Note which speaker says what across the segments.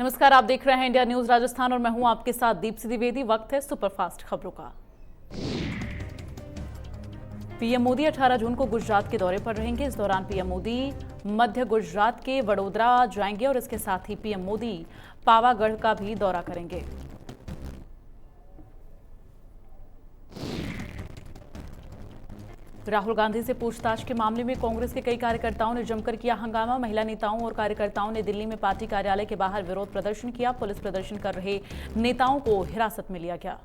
Speaker 1: नमस्कार, आप देख रहे हैं इंडिया न्यूज राजस्थान और मैं हूं आपके साथ दीप्ति द्विवेदी। वक्त है सुपरफास्ट खबरों का। पीएम मोदी 18 जून को गुजरात के दौरे पर रहेंगे। इस दौरान पीएम मोदी मध्य गुजरात के वडोदरा जाएंगे और इसके साथ ही पीएम मोदी पावागढ़ का भी दौरा करेंगे। राहुल गांधी से पूछताछ के मामले में कांग्रेस के कई कार्यकर्ताओं ने जमकर किया हंगामा। महिला नेताओं और कार्यकर्ताओं ने दिल्ली में पार्टी कार्यालय के बाहर विरोध प्रदर्शन किया। पुलिस प्रदर्शन कर रहे नेताओं को हिरासत में लिया गया।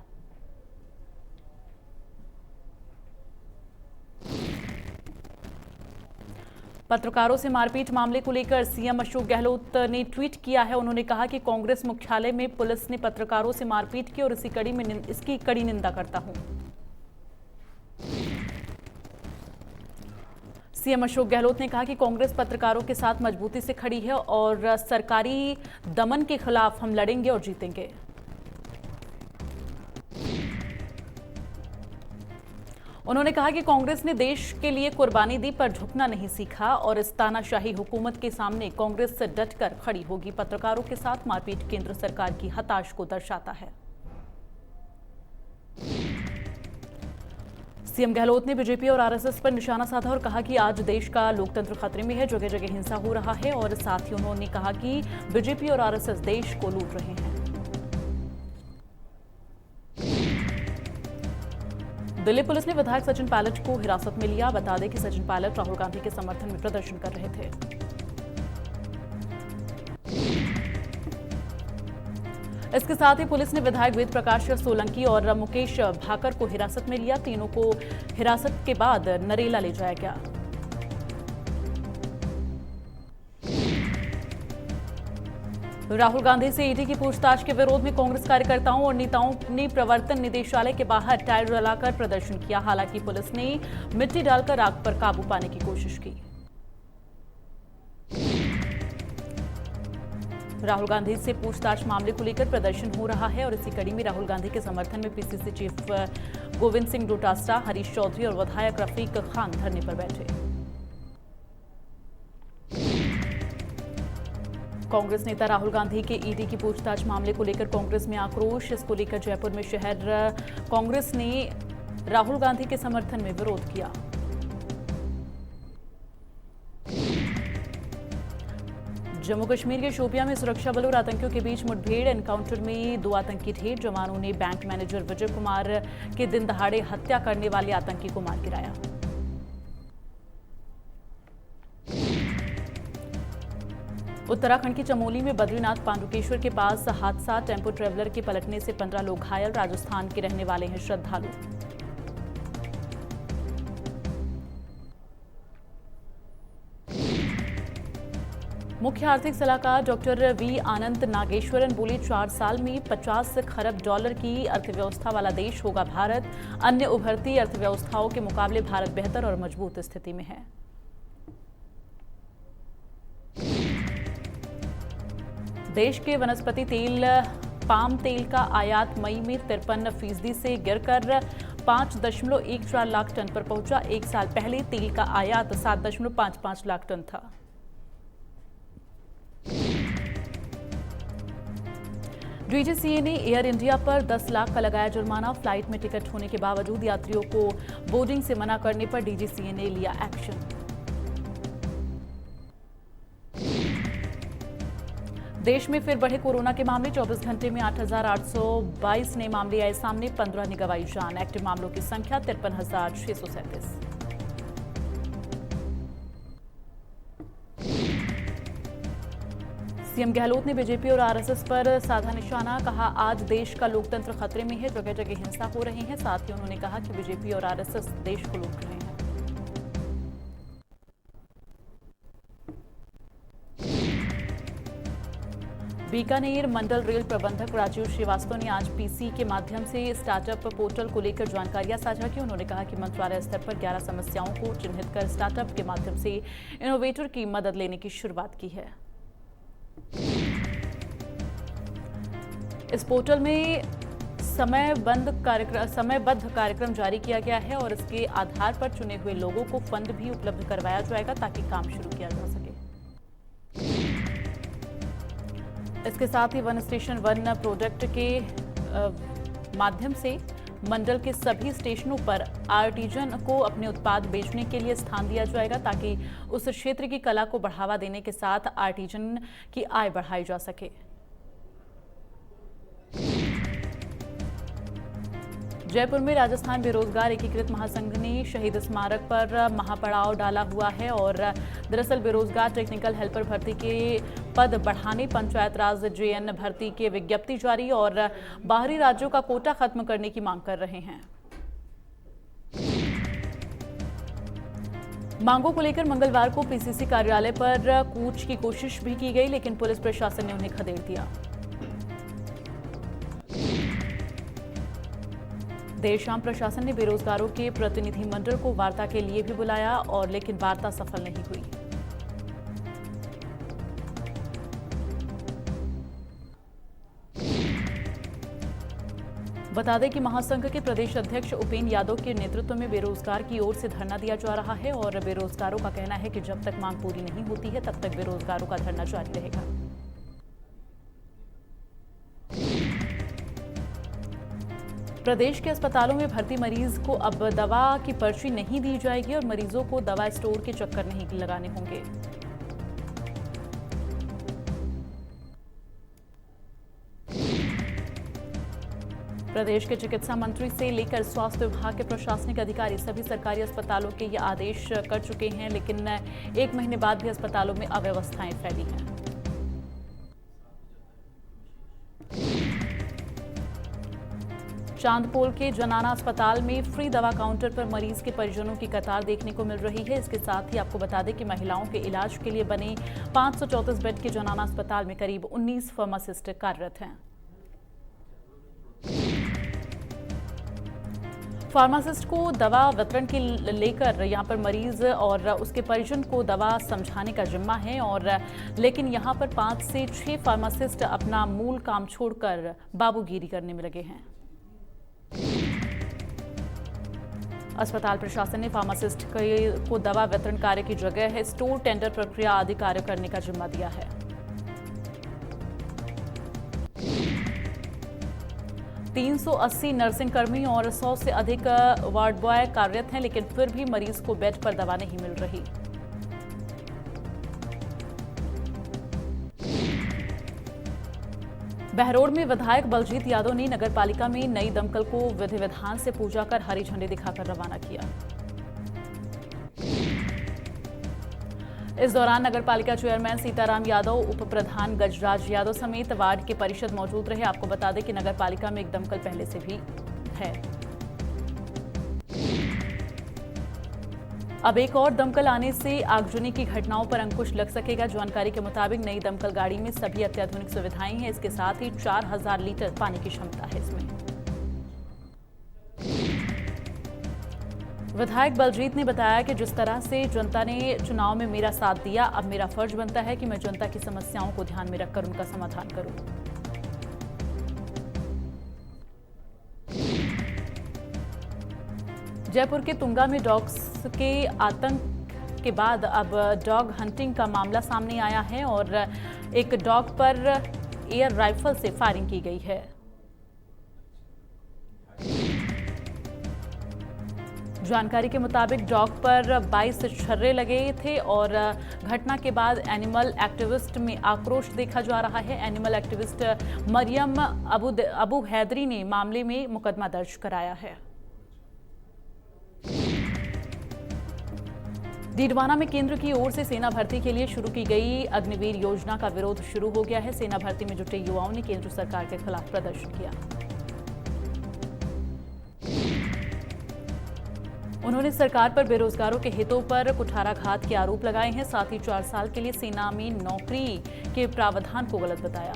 Speaker 1: पत्रकारों से मारपीट मामले को लेकर सीएम अशोक गहलोत ने ट्वीट किया है। उन्होंने कहा कि कांग्रेस मुख्यालय में पुलिस ने पत्रकारों से मारपीट की और इसकी कड़ी निंदा करता हूं। सीएम अशोक गहलोत ने कहा कि कांग्रेस पत्रकारों के साथ मजबूती से खड़ी है और सरकारी दमन के खिलाफ हम लड़ेंगे और जीतेंगे। उन्होंने कहा कि कांग्रेस ने देश के लिए कुर्बानी दी पर झुकना नहीं सीखा और इस तानाशाही हुकूमत के सामने कांग्रेस से डटकर खड़ी होगी। पत्रकारों के साथ मारपीट केंद्र सरकार की हताश को दर्शाता है। सीएम गहलोत ने बीजेपी और आरएसएस पर निशाना साधा और कहा कि आज देश का लोकतंत्र खतरे में है। जगह जगह हिंसा हो रहा है और साथ ही उन्होंने कहा कि बीजेपी और आरएसएस देश को लूट रहे हैं। दिल्ली पुलिस ने विधायक सचिन पायलट को हिरासत में लिया। बता दें कि सचिन पायलट राहुल गांधी के समर्थन में प्रदर्शन कर रहे थे। इसके साथ ही पुलिस ने विधायक वेद प्रकाश सोलंकी और मुकेश भाकर को हिरासत में लिया। तीनों को हिरासत के बाद नरेला ले जाया गया। राहुल गांधी से ईडी की पूछताछ के विरोध में कांग्रेस कार्यकर्ताओं और नेताओं ने प्रवर्तन निदेशालय के बाहर टायर जलाकर प्रदर्शन किया। हालांकि पुलिस ने मिट्टी डालकर आग पर काबू पाने की कोशिश की। राहुल गांधी से पूछताछ मामले को लेकर प्रदर्शन हो रहा है और इसी कड़ी में राहुल गांधी के समर्थन में पीसीसी चीफ गोविंद सिंह डोटासरा, हरीश चौधरी और विधायक रफीक खान धरने पर बैठे। कांग्रेस नेता राहुल गांधी के ईडी की पूछताछ मामले को लेकर कांग्रेस में आक्रोश। इसको लेकर जयपुर में शहर कांग्रेस ने राहुल गांधी के समर्थन में विरोध किया। जम्मू कश्मीर के शोपियां में सुरक्षा बलों और आतंकियों के बीच मुठभेड़। एनकाउंटर में 2 आतंकी ढेर। जवानों ने बैंक मैनेजर विजय कुमार के दिन दहाड़े हत्या करने वाले आतंकी को मार गिराया। उत्तराखंड की चमोली में बद्रीनाथ पांडुकेश्वर के पास हादसा। टेम्पो ट्रेवलर के पलटने से 15 लोग घायल। राजस्थान के रहने वाले हैं श्रद्धालु। मुख्य आर्थिक सलाहकार डॉक्टर वी आनंद नागेश्वरन बोले 4 साल में 50 खरब डॉलर की अर्थव्यवस्था वाला देश होगा भारत। अन्य उभरती अर्थव्यवस्थाओं के मुकाबले भारत बेहतर और मजबूत स्थिति में है। देश के वनस्पति तेल पाम तेल का आयात मई में 53% से गिरकर 5.14 लाख टन पर पहुंचा। एक साल पहले तेल का आयात 7.55 लाख टन था। डीजीसीए ने एयर इंडिया पर 10 लाख का लगाया जुर्माना। फ्लाइट में टिकट होने के बावजूद यात्रियों को बोर्डिंग से मना करने पर डीजीसीए ने लिया एक्शन। देश में फिर बढ़े कोरोना के मामले। 24 घंटे में 8,822 नए मामले आए सामने। 15 ने गंवाई जान। एक्टिव मामलों की संख्या 53,637। सीएम गहलोत ने बीजेपी और आरएसएस पर साधा निशाना। कहा आज देश का लोकतंत्र खतरे में है। जगह जगह हिंसा हो रही है। साथ ही उन्होंने कहा कि बीजेपी और आरएसएस देश को लूट रहे हैं। बीकानेर मंडल रेल प्रबंधक राजीव श्रीवास्तव ने आज पीसी के माध्यम से स्टार्टअप पोर्टल को लेकर जानकारियां साझा की। उन्होंने कहा कि मंत्रालय स्तर पर 11 समस्याओं को चिन्हित कर स्टार्टअप के माध्यम से इनोवेटर की मदद लेने की शुरुआत की है। इस पोर्टल में समयबद्ध कार्यक्रम जारी किया गया है और इसके आधार पर चुने हुए लोगों को फंड भी उपलब्ध करवाया जाएगा ताकि काम शुरू किया जा सके। इसके साथ ही वन स्टेशन वन प्रोजेक्ट के माध्यम से मंडल के सभी स्टेशनों पर आर्टिजन को अपने उत्पाद बेचने के लिए स्थान दिया जाएगा ताकि उस क्षेत्र की कला को बढ़ावा देने के साथ आर्टिजन की आय बढ़ाई जा सके। जयपुर में राजस्थान बेरोजगार एकीकृत महासंघ ने शहीद स्मारक पर महापड़ाव डाला हुआ है और दरअसल बेरोजगार टेक्निकल हेल्पर भर्ती के पद बढ़ाने, पंचायत राज जेएन भर्ती की विज्ञप्ति जारी और बाहरी राज्यों का कोटा खत्म करने की मांग कर रहे हैं। मांगों को लेकर मंगलवार को पीसीसी कार्यालय पर कूच की कोशिश भी की गई, लेकिन पुलिस प्रशासन ने उन्हें खदेड़ दिया। देर शाम प्रशासन ने बेरोजगारों के प्रतिनिधि मंडल को वार्ता के लिए भी बुलाया और लेकिन वार्ता सफल नहीं हुई। बता दें कि महासंघ के प्रदेश अध्यक्ष उपेंद्र यादव के नेतृत्व में बेरोजगार की ओर से धरना दिया जा रहा है और बेरोजगारों का कहना है कि जब तक मांग पूरी नहीं होती है तब तक बेरोजगारों का धरना जारी रहेगा। प्रदेश के अस्पतालों में भर्ती मरीज को अब दवा की पर्ची नहीं दी जाएगी और मरीजों को दवा स्टोर के चक्कर नहीं लगाने होंगे। प्रदेश के चिकित्सा मंत्री से लेकर स्वास्थ्य विभाग के प्रशासनिक अधिकारी सभी सरकारी अस्पतालों के ये आदेश कर चुके हैं, लेकिन 1 महीने बाद भी अस्पतालों में अव्यवस्थाएं फैली हैं। चांदपोल के जनाना अस्पताल में फ्री दवा काउंटर पर मरीज के परिजनों की कतार देखने को मिल रही है। इसके साथ ही आपको बता दें कि महिलाओं के इलाज के लिए बने 534 बेड के जनाना अस्पताल में करीब 19 फार्मासिस्ट कार्यरत हैं। फार्मासिस्ट को दवा वितरण के लेकर यहां पर मरीज और उसके परिजन को दवा समझाने का जिम्मा है और लेकिन यहां पर 5 से 6 फार्मासिस्ट अपना मूल काम छोड़कर बाबूगिरी करने में लगे हैं। अस्पताल प्रशासन ने फार्मासिस्ट को दवा वितरण कार्य की जगह स्टोर टेंडर प्रक्रिया आदि कार्य करने का जिम्मा दिया है। तीन 380 नर्सिंग कर्मी और 100 से अधिक वार्ड बॉय कार्यरत हैं, लेकिन फिर भी मरीज को बेड पर दवा नहीं मिल रही। बहरोड में विधायक बलजीत यादव ने नगरपालिका में नई दमकल को विधि विधान से पूजा कर हरी झंडी दिखाकर रवाना किया। इस दौरान नगरपालिका चेयरमैन सीताराम यादव, उप प्रधान गजराज यादव समेत वार्ड के परिषद मौजूद रहे। आपको बता दें कि नगरपालिका में एक दमकल पहले से भी है। अब एक और दमकल आने से आगजनी की घटनाओं पर अंकुश लग सकेगा। जानकारी के मुताबिक नई दमकल गाड़ी में सभी अत्याधुनिक सुविधाएं हैं। इसके साथ ही 4000 लीटर पानी की क्षमता है इसमें। विधायक बलजीत ने बताया कि जिस तरह से जनता ने चुनाव में मेरा साथ दिया, अब मेरा फर्ज बनता है कि मैं जनता की समस्याओं को ध्यान में रखकर उनका समाधान करूं। जयपुर के तुंगा में डॉग्स के आतंक के बाद अब डॉग हंटिंग का मामला सामने आया है और एक डॉग पर एयर राइफल से फायरिंग की गई है। जानकारी के मुताबिक डॉग पर 22 छर्रे लगे थे और घटना के बाद एनिमल एक्टिविस्ट में आक्रोश देखा जा रहा है। एनिमल एक्टिविस्ट मरियम अबू हैदरी ने मामले में मुकदमा दर्ज कराया है। डीडवाना में केंद्र की ओर से सेना भर्ती के लिए शुरू की गई अग्निवीर योजना का विरोध शुरू हो गया है। सेना भर्ती में जुटे युवाओं ने केंद्र सरकार के खिलाफ प्रदर्शन किया। उन्होंने सरकार पर बेरोजगारों के हितों पर कुठाराघात के आरोप लगाए हैं। साथ ही 4 साल के लिए सेना में नौकरी के प्रावधान को गलत बताया।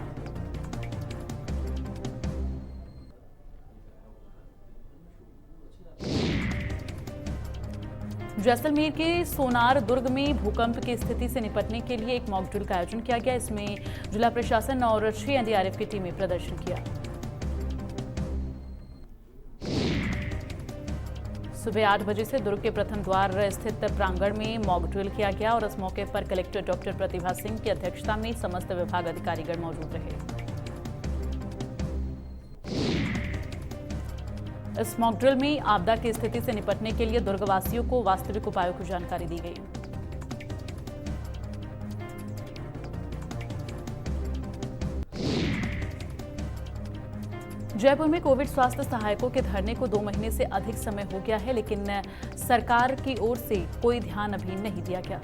Speaker 1: जैसलमेर के सोनार दुर्ग में भूकंप की स्थिति से निपटने के लिए एक मॉक ड्रिल का आयोजन किया गया। इसमें जिला प्रशासन और 6 एनडीआरएफ की टीमें प्रदर्शन किया। सुबह 8 बजे से दुर्ग के प्रथम द्वार स्थित प्रांगण में मॉक ड्रिल किया गया और इस मौके पर कलेक्टर डॉक्टर प्रतिभा सिंह की अध्यक्षता में समस्त विभाग अधिकारीगण मौजूद रहे। इस मॉक ड्रिल में आपदा की स्थिति से निपटने के लिए दुर्गवासियों को वास्तविक उपायों की जानकारी दी गई। जयपुर में कोविड स्वास्थ्य सहायकों के धरने को 2 महीने से अधिक समय हो गया है, लेकिन सरकार की ओर से कोई ध्यान अभी नहीं दिया गया।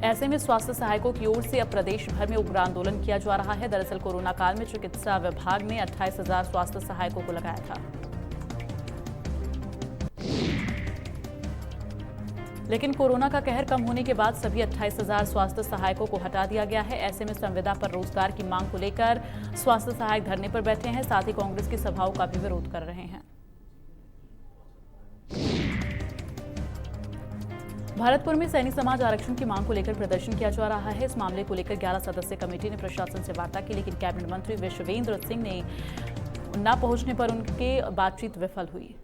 Speaker 1: ऐसे में स्वास्थ्य सहायकों की ओर से अब प्रदेश भर में उग्र आंदोलन किया जा रहा है। दरअसल कोरोना काल में चिकित्सा विभाग ने 28,000 स्वास्थ्य सहायकों को लगाया था, लेकिन कोरोना का कहर कम होने के बाद सभी 28,000 स्वास्थ्य सहायकों को हटा दिया गया है। ऐसे में संविदा पर रोजगार की मांग को लेकर स्वास्थ्य सहायक धरने पर बैठे हैं, साथ ही कांग्रेस की सभाओं का भी विरोध कर रहे हैं। भरतपुर में सैनी समाज आरक्षण की मांग को लेकर प्रदर्शन किया जा रहा है। इस मामले को लेकर 11 सदस्यीय कमेटी ने प्रशासन से वार्ता की, लेकिन कैबिनेट मंत्री विश्वेंद्र सिंह ने न पहुंचने पर उनकी बातचीत विफल हुई।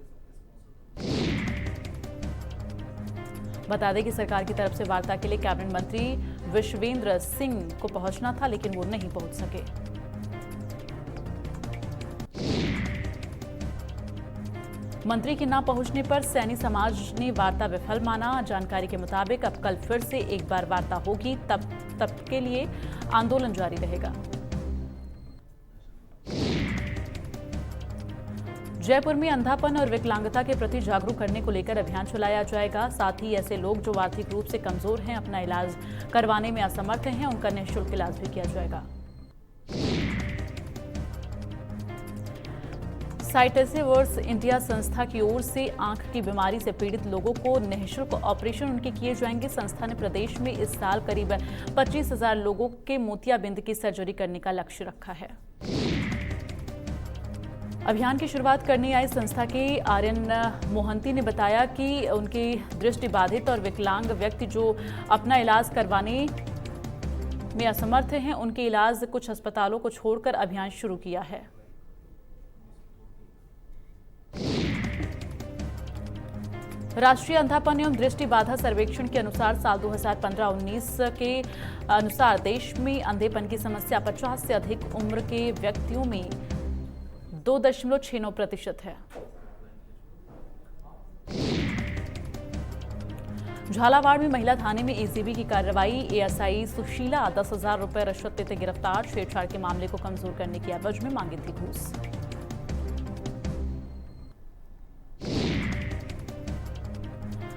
Speaker 1: बता दें कि सरकार की तरफ से वार्ता के लिए कैबिनेट मंत्री विश्वेंद्र सिंह को पहुंचना था, लेकिन वो नहीं पहुंच सके। मंत्री के न पहुंचने पर सैनी समाज ने वार्ता विफल माना। जानकारी के मुताबिक अब कल फिर से एक बार वार्ता होगी, तब के लिए आंदोलन जारी रहेगा। जयपुर में अंधापन और विकलांगता के प्रति जागरूक करने को लेकर अभियान चलाया जाएगा। साथ ही ऐसे लोग जो आर्थिक रूप से कमजोर हैं, अपना इलाज करवाने में असमर्थ हैं, उनका निःशुल्क इलाज भी किया जाएगा। साइटेसेवर्स इंडिया संस्था की ओर से आंख की बीमारी से पीड़ित लोगों को निःशुल्क ऑपरेशन उनके किए जाएंगे। संस्था ने प्रदेश में इस साल करीब 25,000 लोगों के मोतियाबिंद की सर्जरी करने का लक्ष्य रखा है। अभियान की शुरुआत करने आए संस्था के आर्यन मोहंती ने बताया कि उनके दृष्टिबाधित और विकलांग व्यक्ति जो अपना इलाज करवाने में असमर्थ हैं, उनके इलाज कुछ अस्पतालों को छोड़कर अभियान शुरू किया है। राष्ट्रीय अंधापन एवं दृष्टि बाधा सर्वेक्षण के अनुसार साल 2015-19 के अनुसार देश में अंधेपन की समस्या 50 से अधिक उम्र के व्यक्तियों में 2.69% है। झालावाड़ में महिला थाने में एसीबी की कार्रवाई। एएसआई सुशीला 10,000 रुपए रिश्वत लेते गिरफ्तार। छेड़छाड़ के मामले को कमजोर करने की एवज में मांगी थी घूस।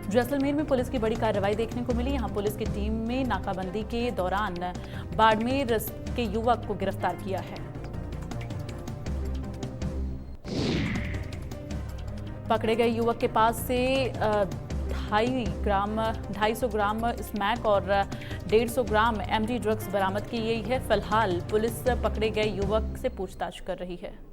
Speaker 1: जैसलमेर में पुलिस की बड़ी कार्रवाई देखने को मिली। यहां पुलिस की टीम में नाकाबंदी के दौरान बाड़मेर के युवक को गिरफ्तार किया है। पकड़े गए युवक के पास से 250 ग्राम स्मैक और 150 ग्राम एमडी ड्रग्स बरामद की गई है। फिलहाल पुलिस पकड़े गए युवक से पूछताछ कर रही है।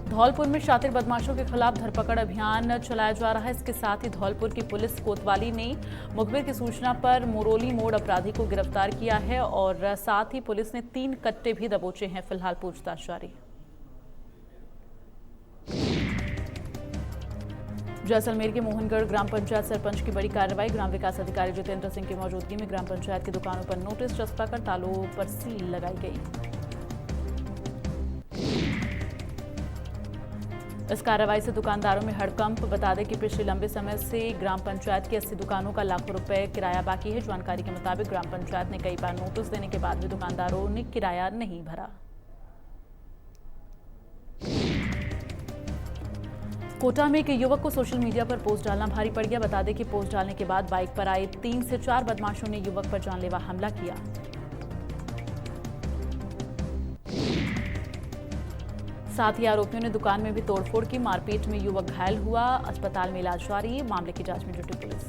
Speaker 1: धौलपुर में शातिर बदमाशों के खिलाफ धरपकड़ अभियान चलाया जा रहा है। इसके साथ ही धौलपुर की पुलिस कोतवाली ने मुखबिर की सूचना पर मोरोली मोड़ अपराधी को गिरफ्तार किया है और साथ ही पुलिस ने 3 कट्टे भी दबोचे हैं। फिलहाल पूछताछ जारी। जैसलमेर के मोहनगढ़ ग्राम पंचायत सरपंच की बड़ी कार्रवाई। ग्राम विकास अधिकारी जितेंद्र सिंह की मौजूदगी में ग्राम पंचायत की दुकानों पर नोटिस चस्पा कर तालों पर सील लगाई गई। इस कार्रवाई से दुकानदारों में हड़कंप। बता दें कि पिछले लंबे समय से ग्राम पंचायत की 80 दुकानों का लाखों रुपए किराया बाकी है। जानकारी के मुताबिक ग्राम पंचायत ने कई बार नोटिस देने के बाद भी दुकानदारों ने किराया नहीं भरा। कोटा में एक युवक को सोशल मीडिया पर पोस्ट डालना भारी पड़ गया। बता दें कि पोस्ट डालने के बाद बाइक पर आए 3 से 4 बदमाशों ने युवक पर जानलेवा हमला किया। साथ ही आरोपियों ने दुकान में भी तोड़फोड़ की। मारपीट में युवक घायल हुआ। अस्पताल में इलाज जारी। मामले की जांच में जुटी पुलिस।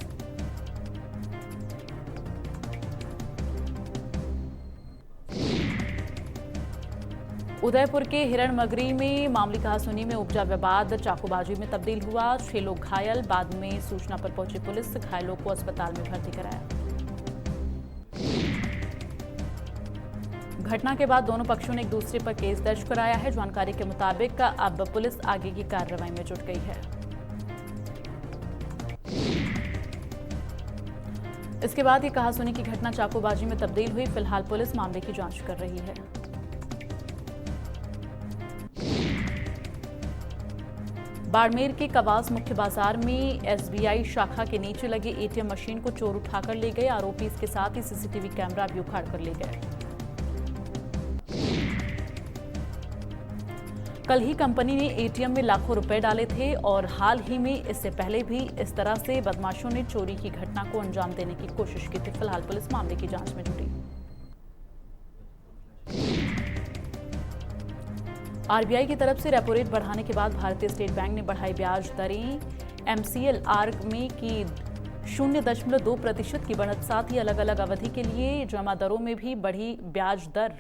Speaker 1: उदयपुर के हिरणमगरी में मामूली कहासुनी में उपजा विवाद चाकूबाजी में तब्दील हुआ। 6 लोग घायल। बाद में सूचना पर पहुंची पुलिस घायलों को अस्पताल में भर्ती कराया। घटना के बाद दोनों पक्षों ने एक दूसरे पर केस दर्ज कराया है। जानकारी के मुताबिक अब पुलिस आगे की कार्रवाई में जुट गई है। इसके बाद ये कहासुनी की घटना चाकूबाजी में तब्दील हुई। फिलहाल पुलिस मामले की जांच कर रही है। बाड़मेर के कवास मुख्य बाजार में एसबीआई शाखा के नीचे लगे एटीएम मशीन को चोर उठाकर ले गए। आरोपी इसके साथ ही सीसीटीवी कैमरा भी उखाड़ कर ले गए। कल ही कंपनी ने एटीएम में लाखों रुपए डाले थे और हाल ही में इससे पहले भी इस तरह से बदमाशों ने चोरी की घटना को अंजाम देने की कोशिश की थी। फिलहाल पुलिस मामले की जांच में जुटी। आरबीआई की तरफ से रेपो रेट बढ़ाने के बाद भारतीय स्टेट बैंक ने बढ़ाई ब्याज दरें। एमसीएलआर में की 0.2% की बढ़त, साथ ही अलग अलग अवधि के लिए जमा दरों में भी बढ़ी ब्याज दर।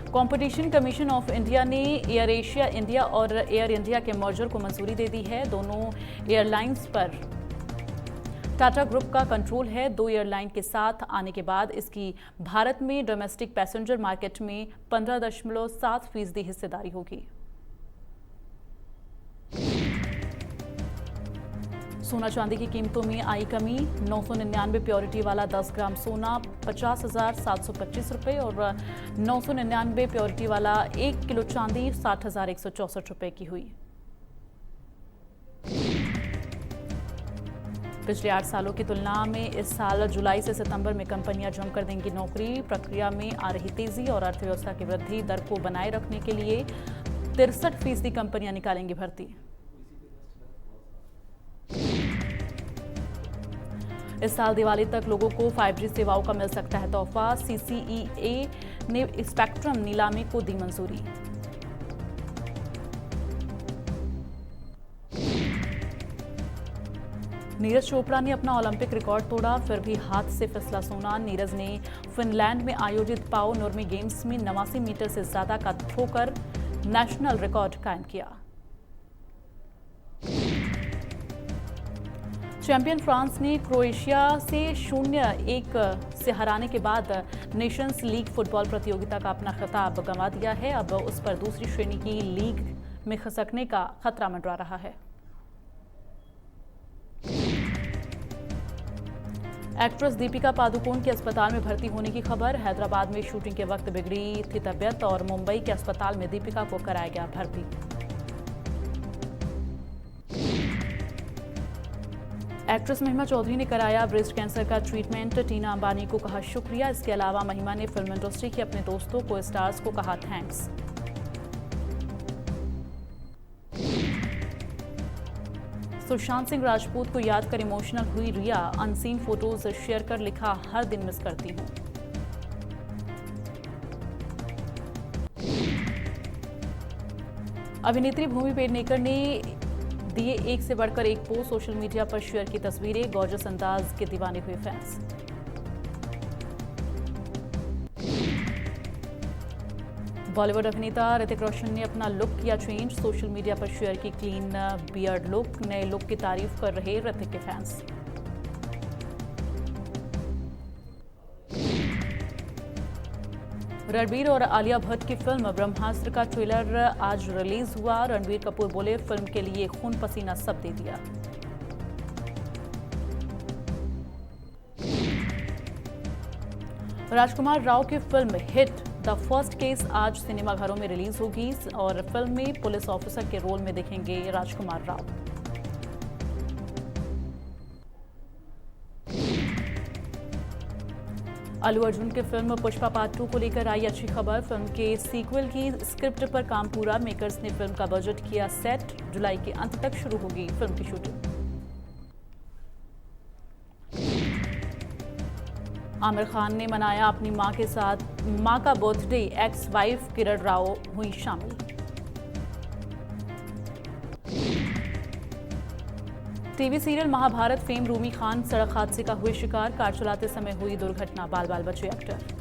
Speaker 1: कंपटीशन कमीशन ऑफ इंडिया ने एयर एशिया इंडिया और एयर इंडिया के मर्जर को मंजूरी दे दी है। दोनों एयरलाइंस पर टाटा ग्रुप का कंट्रोल है। दो एयरलाइन के साथ आने के बाद इसकी भारत में डोमेस्टिक पैसेंजर मार्केट में 15.7% हिस्सेदारी होगी। सोना चांदी की कीमतों में आई कमी। 999 प्योरिटी वाला 10 ग्राम सोना 50,725 रुपये और 999 प्योरिटी वाला 1 किलो चांदी 60,164 रुपये की हुई। पिछले 8 सालों की तुलना में इस साल जुलाई से सितंबर में कंपनियां जमकर देंगी नौकरी। प्रक्रिया में आ रही तेजी और अर्थव्यवस्था की वृद्धि दर को बनाए रखने के लिए 63% कंपनियां निकालेंगी भर्ती। इस साल दिवाली तक लोगों को 5G सेवाओं का मिल सकता है तोहफा। CCEA ने स्पेक्ट्रम नीलामी को दी मंजूरी। नीरज चोपड़ा ने अपना ओलंपिक रिकॉर्ड तोड़ा, फिर भी हाथ से फिसला सोना। नीरज ने फिनलैंड में आयोजित पाओ नूर्मी गेम्स में 89 मीटर से ज्यादा का थ्रो कर नेशनल रिकॉर्ड कायम किया। चैंपियन फ्रांस ने क्रोएशिया से 0-1 से हराने के बाद नेशंस लीग फुटबॉल प्रतियोगिता का अपना खिताब गंवा दिया है। अब उस पर दूसरी श्रेणी की लीग में खिसकने का खतरा मंडरा रहा है। एक्ट्रेस दीपिका पादुकोण के अस्पताल में भर्ती होने की खबर। हैदराबाद में शूटिंग के वक्त बिगड़ी थी तबीयत और मुंबई के अस्पताल में दीपिका को कराया गया भर्ती। एक्ट्रेस महिमा चौधरी ने कराया ब्रेस्ट कैंसर का ट्रीटमेंट। टीना अंबानी को कहा शुक्रिया। इसके अलावा महिमा ने फिल्म इंडस्ट्री के अपने दोस्तों को स्टार्स को कहा थैंक्स। सुशांत सिंह राजपूत को याद कर इमोशनल हुई रिया। अनसीन फोटोज शेयर कर लिखा हर दिन मिस करती हूं। अभिनेत्री भूमि पेडनेकर ने दिए एक से बढ़कर एक पोस्ट। सोशल मीडिया पर शेयर की तस्वीरें। गॉर्जस अंदाज के दीवाने हुए फैंस। बॉलीवुड अभिनेता ऋतिक रोशन ने अपना लुक किया चेंज। सोशल मीडिया पर शेयर की क्लीन बियर्ड लुक। नए लुक की तारीफ कर रहे ऋतिक के फैंस। रणबीर और आलिया भट्ट की फिल्म ब्रह्मास्त्र का ट्रेलर आज रिलीज हुआ। रणबीर कपूर बोले फिल्म के लिए खून पसीना सब दे दिया। राजकुमार राव की film hit the first case आज सिनेमाघरों में रिलीज होगी और फिल्म में पुलिस ऑफिसर के रोल में दिखेंगे राजकुमार राव। अल्लू अर्जुन की फिल्म पुष्पा पार्ट 2 को लेकर आई अच्छी खबर। फिल्म के सीक्वल की स्क्रिप्ट पर काम पूरा। मेकर्स ने फिल्म का बजट किया सेट। जुलाई के अंत तक शुरू होगी फिल्म की शूटिंग। आमिर खान ने मनाया अपनी मां के साथ मां का birthday. Ex wife Kiran Rao हुई शामिल। TV serial Mahabharat fame Rumi Khan सड़क हादसे का हुए शिकार। कार चलाते समय हुई दुर्घटना। बाल बाल बचे एक्टर।